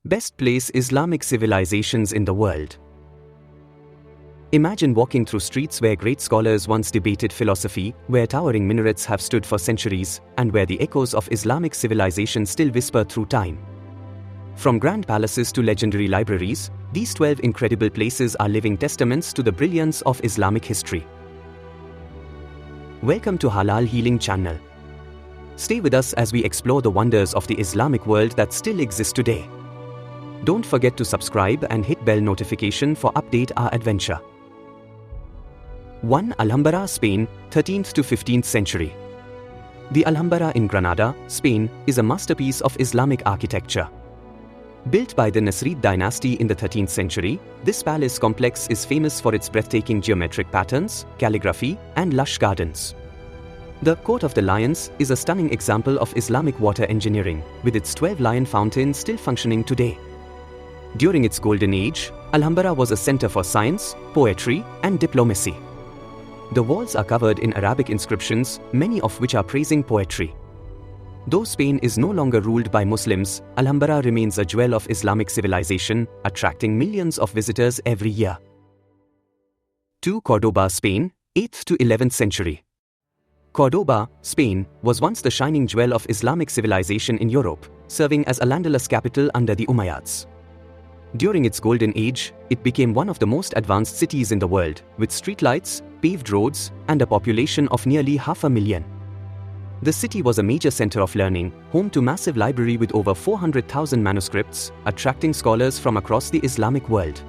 Best place Islamic civilizations in the world. Imagine walking through streets where great scholars once debated philosophy, where towering minarets have stood for centuries, and where the echoes of Islamic civilization still whisper through time. From grand palaces to legendary libraries, these 12 incredible places are living testaments to the brilliance of Islamic history. Welcome to Halal Healing Channel. Stay with us as we explore the wonders of the Islamic world that still exist today. Don't forget to subscribe and hit bell notification for update our adventure. 1. Alhambra, Spain, 13th to 15th century. The Alhambra in Granada, Spain, is a masterpiece of Islamic architecture. Built by the Nasrid dynasty in the 13th century, this palace complex is famous for its breathtaking geometric patterns, calligraphy, and lush gardens. The Court of the Lions is a stunning example of Islamic water engineering, with its 12 lion fountains still functioning today. During its golden age, Alhambra was a center for science, poetry, and diplomacy. The walls are covered in Arabic inscriptions, many of which are praising poetry. Though Spain is no longer ruled by Muslims, Alhambra remains a jewel of Islamic civilization, attracting millions of visitors every year. 2. Córdoba, Spain, 8th to 11th century. Córdoba, Spain, was once the shining jewel of Islamic civilization in Europe, serving as Al-Andalus capital under the Umayyads. During its golden age, it became one of the most advanced cities in the world, with streetlights, paved roads, and a population of nearly 500,000. The city was a major center of learning, home to a massive library with over 400,000 manuscripts, attracting scholars from across the Islamic world.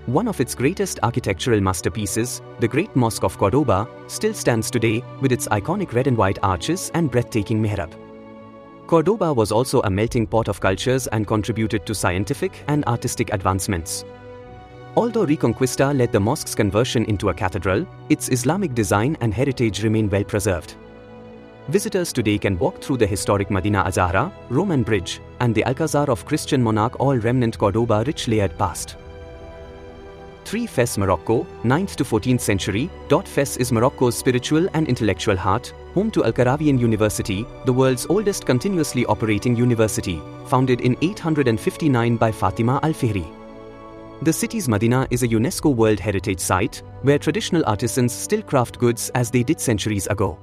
One of its greatest architectural masterpieces, the Great Mosque of Córdoba, still stands today with its iconic red and white arches and breathtaking mihrab. Córdoba was also a melting pot of cultures and contributed to scientific and artistic advancements. Although Reconquista led the mosque's conversion into a cathedral, its Islamic design and heritage remain well preserved. Visitors today can walk through the historic Medina Azahra, Roman Bridge, and the Alcazar of Christian monarch, all remnant Córdoba rich layered past. 3. Fez, Morocco, 9th to 14th century. Fez is Morocco's spiritual and intellectual heart, home to Al-Qarawiyyin University, the world's oldest continuously operating university, founded in 859 by Fatima al-Fihri. The city's Medina is a UNESCO World Heritage Site, where traditional artisans still craft goods as they did centuries ago.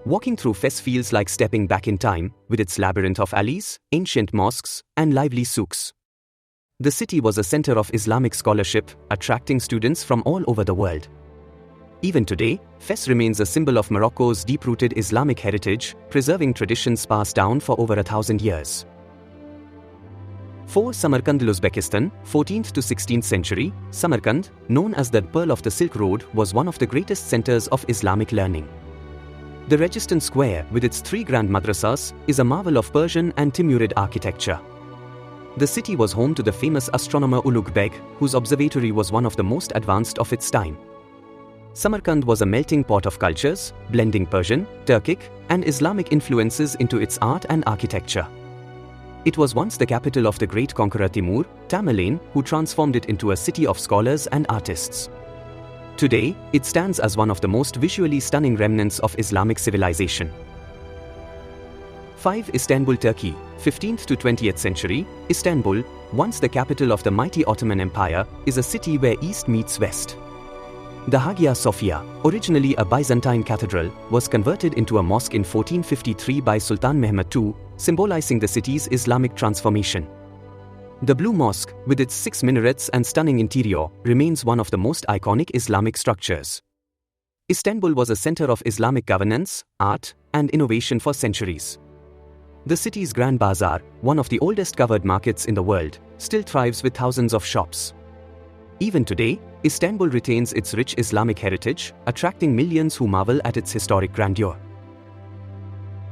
Walking through Fez feels like stepping back in time, with its labyrinth of alleys, ancient mosques, and lively souks. The city was a center of Islamic scholarship, attracting students from all over the world. Even today, Fez remains a symbol of Morocco's deep-rooted Islamic heritage, preserving traditions passed down for over 1,000 years. 4. Samarkand, Uzbekistan, 14th to 16th century. Samarkand, known as the Pearl of the Silk Road, was one of the greatest centers of Islamic learning. The Registan Square, with its 3 grand madrasas, is a marvel of Persian and Timurid architecture. The city was home to the famous astronomer Ulugh Beg, whose observatory was one of the most advanced of its time. Samarkand was a melting pot of cultures, blending Persian, Turkic, and Islamic influences into its art and architecture. It was once the capital of the great conqueror Timur, Tamerlane, who transformed it into a city of scholars and artists. Today, it stands as one of the most visually stunning remnants of Islamic civilization. 5. Istanbul, Turkey, 15th to 20th century. Istanbul, once the capital of the mighty Ottoman Empire, is a city where East meets West. The Hagia Sophia, originally a Byzantine cathedral, was converted into a mosque in 1453 by Sultan Mehmed II, symbolizing the city's Islamic transformation. The Blue Mosque, with its 6 minarets and stunning interior, remains one of the most iconic Islamic structures. Istanbul was a center of Islamic governance, art, and innovation for centuries. The city's Grand Bazaar, one of the oldest covered markets in the world, still thrives with thousands of shops. Even today, Istanbul retains its rich Islamic heritage, attracting millions who marvel at its historic grandeur.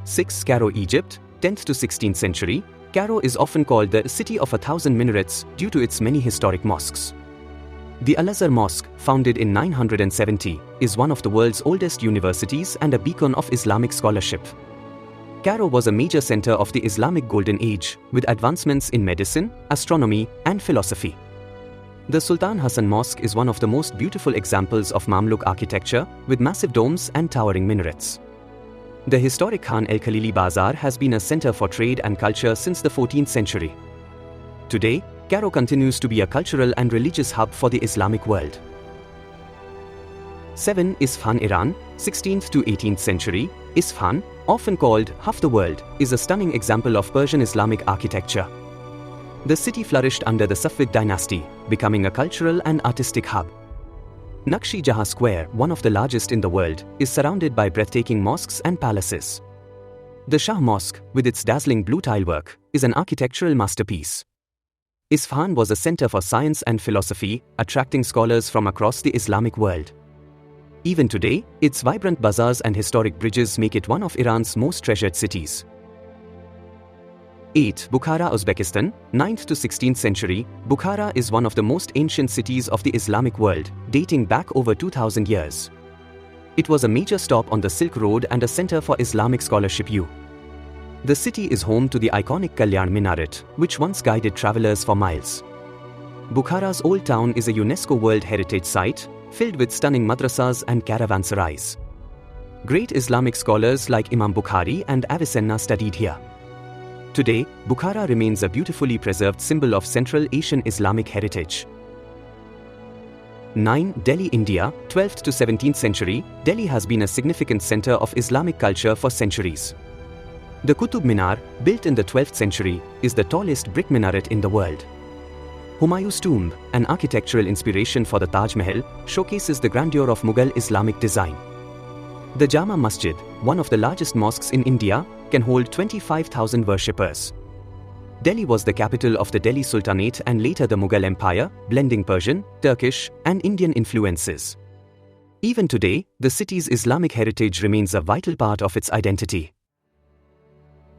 6. Cairo, Egypt, 10th to 16th century. Cairo is often called the City of 1,000 Minarets due to its many historic mosques. The Al-Azhar Mosque, founded in 970, is one of the world's oldest universities and a beacon of Islamic scholarship. Cairo was a major center of the Islamic Golden Age, with advancements in medicine, astronomy, and philosophy. The Sultan Hassan Mosque is one of the most beautiful examples of Mamluk architecture, with massive domes and towering minarets. The historic Khan el-Khalili Bazaar has been a center for trade and culture since the 14th century. Today, Cairo continues to be a cultural and religious hub for the Islamic world. 7. Isfahan, Iran, 16th to 18th century. Isfahan, often called half the world, is a stunning example of Persian Islamic architecture. The city flourished under the Safavid dynasty, becoming a cultural and artistic hub. Naqshi Jahan Square, one of the largest in the world, is surrounded by breathtaking mosques and palaces. The Shah Mosque, with its dazzling blue tilework, is an architectural masterpiece. Isfahan was a center for science and philosophy, attracting scholars from across the Islamic world. Even today, its vibrant bazaars and historic bridges make it one of Iran's most treasured cities. 8. Bukhara, Uzbekistan, 9th to 16th century. Bukhara is one of the most ancient cities of the Islamic world, dating back over 2000 years. It was a major stop on the Silk Road and a center for Islamic scholarship. The city is home to the iconic Kalyan Minaret, which once guided travelers for miles. Bukhara's Old Town is a UNESCO World Heritage Site, filled with stunning madrasas and caravanserais. Great Islamic scholars like Imam Bukhari and Avicenna studied here. Today, Bukhara remains a beautifully preserved symbol of Central Asian Islamic heritage. 9. Delhi, India, 12th to 17th century. Delhi has been a significant center of Islamic culture for centuries. The Qutub Minar, built in the 12th century, is the tallest brick minaret in the world. Humayun's tomb, an architectural inspiration for the Taj Mahal, showcases the grandeur of Mughal Islamic design. The Jama Masjid, one of the largest mosques in India, can hold 25,000 worshippers. Delhi was the capital of the Delhi Sultanate and later the Mughal Empire, blending Persian, Turkish, and Indian influences. Even today, the city's Islamic heritage remains a vital part of its identity.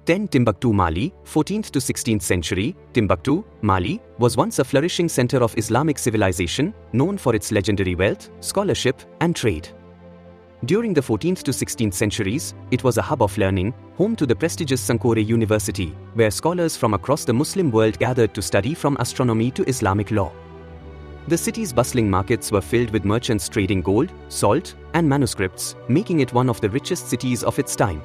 10. Timbuktu, Mali, 14th to 16th century. Timbuktu, Mali, was once a flourishing center of Islamic civilization, known for its legendary wealth, scholarship, and trade. During the 14th to 16th centuries, it was a hub of learning, home to the prestigious Sankore University, where scholars from across the Muslim world gathered to study from astronomy to Islamic law. The city's bustling markets were filled with merchants trading gold, salt, and manuscripts, making it one of the richest cities of its time.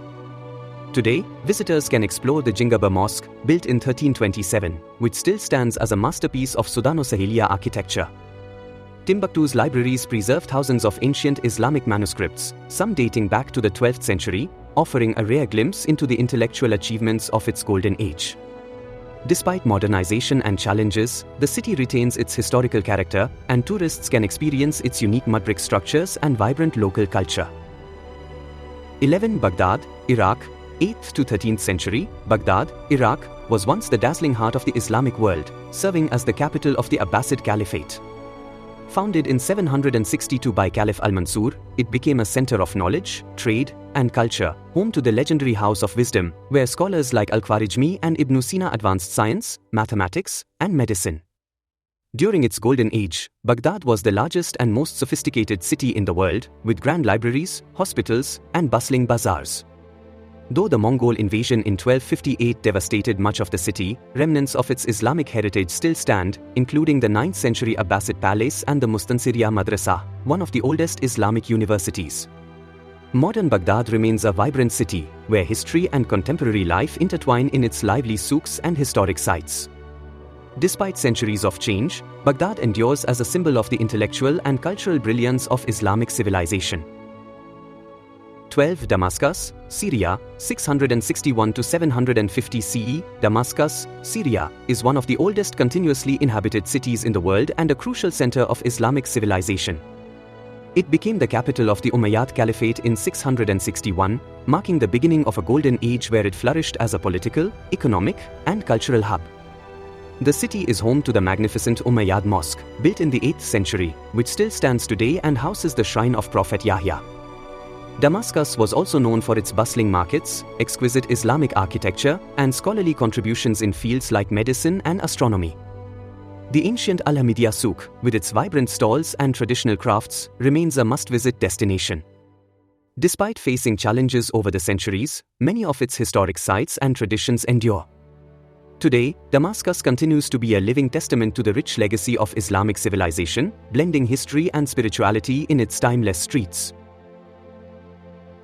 Today, visitors can explore the Umayyad Mosque, built in 1327, which still stands as a masterpiece of Sudano-Saheliya architecture. Timbuktu's libraries preserve thousands of ancient Islamic manuscripts, some dating back to the 12th century, offering a rare glimpse into the intellectual achievements of its golden age. Despite modernization and challenges, the city retains its historical character, and tourists can experience its unique mud brick structures and vibrant local culture. 11. Baghdad, Iraq, 8th to 13th century. Baghdad, Iraq, was once the dazzling heart of the Islamic world, serving as the capital of the Abbasid Caliphate. Founded in 762 by Caliph al-Mansur, it became a center of knowledge, trade, and culture, home to the legendary House of Wisdom, where scholars like Al-Khwarizmi and Ibn Sina advanced science, mathematics, and medicine. During its golden age, Baghdad was the largest and most sophisticated city in the world, with grand libraries, hospitals, and bustling bazaars. Though the Mongol invasion in 1258 devastated much of the city, remnants of its Islamic heritage still stand, including the 9th century Abbasid Palace and the Mustansiriya Madrasa, one of the oldest Islamic universities. Modern Baghdad remains a vibrant city, where history and contemporary life intertwine in its lively souks and historic sites. Despite centuries of change, Baghdad endures as a symbol of the intellectual and cultural brilliance of Islamic civilization. 12. Damascus, Syria, 661 to 750 CE. Damascus, Syria, is one of the oldest continuously inhabited cities in the world and a crucial center of Islamic civilization. It became the capital of the Umayyad Caliphate in 661, marking the beginning of a golden age where it flourished as a political, economic, and cultural hub. The city is home to the magnificent Umayyad Mosque, built in the 8th century, which still stands today and houses the shrine of Prophet Yahya. Damascus was also known for its bustling markets, exquisite Islamic architecture, and scholarly contributions in fields like medicine and astronomy. The ancient Al-Hamidiyya Souk, with its vibrant stalls and traditional crafts, remains a must-visit destination. Despite facing challenges over the centuries, many of its historic sites and traditions endure. Today, Damascus continues to be a living testament to the rich legacy of Islamic civilization, blending history and spirituality in its timeless streets.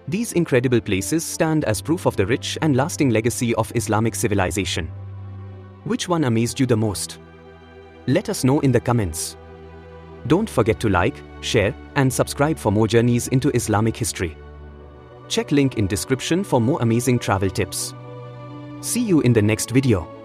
These incredible places stand as proof of the rich and lasting legacy of Islamic civilization. Which one amazed you the most? Let us know in the comments. Don't forget to like, share, and subscribe for more journeys into Islamic history. Check link in description for more amazing travel tips. See you in the next video.